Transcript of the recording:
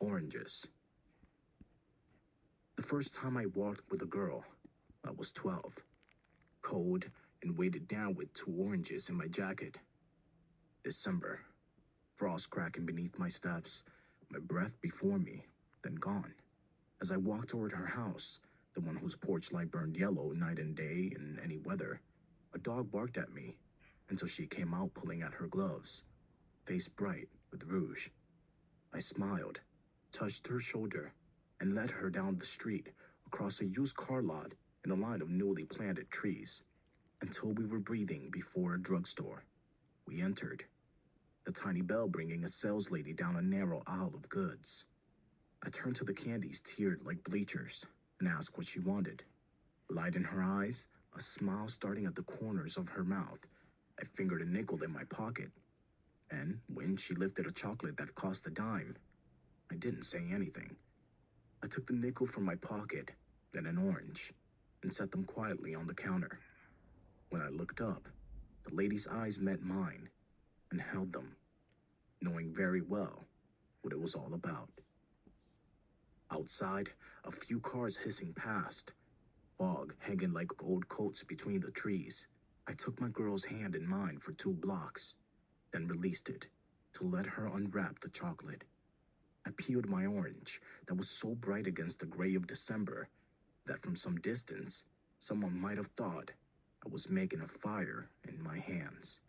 Oranges. The first time I walked with a girl, I was 12, cold and weighted down with 2 oranges in my jacket. December, frost cracking beneath my steps, my breath before me, then gone. As I walked toward her house, the one whose porch light burned yellow night and day in any weather, a dog barked at me until she came out pulling at her gloves, face bright with rouge. I smiled, touched her shoulder, and led her down the street across a used car lot in a line of newly planted trees until we were breathing before a drugstore. We entered, the tiny bell bringing a sales lady down a narrow aisle of goods. I turned to the candies tiered like bleachers and asked what she wanted. Light in her eyes, a smile starting at the corners of her mouth. I fingered a nickel in my pocket, and when she lifted a chocolate that cost a dime, I didn't say anything. I took the nickel from my pocket, then an orange, and set them quietly on the counter. When I looked up, the lady's eyes met mine and held them, knowing very well what it was all about. Outside, a few cars hissing past, fog hanging like old coats between the trees. I took my girl's hand in mine for 2 blocks, then released it to let her unwrap the chocolate. I peeled my orange that was so bright against the gray of December that from some distance, someone might have thought I was making a fire in my hands.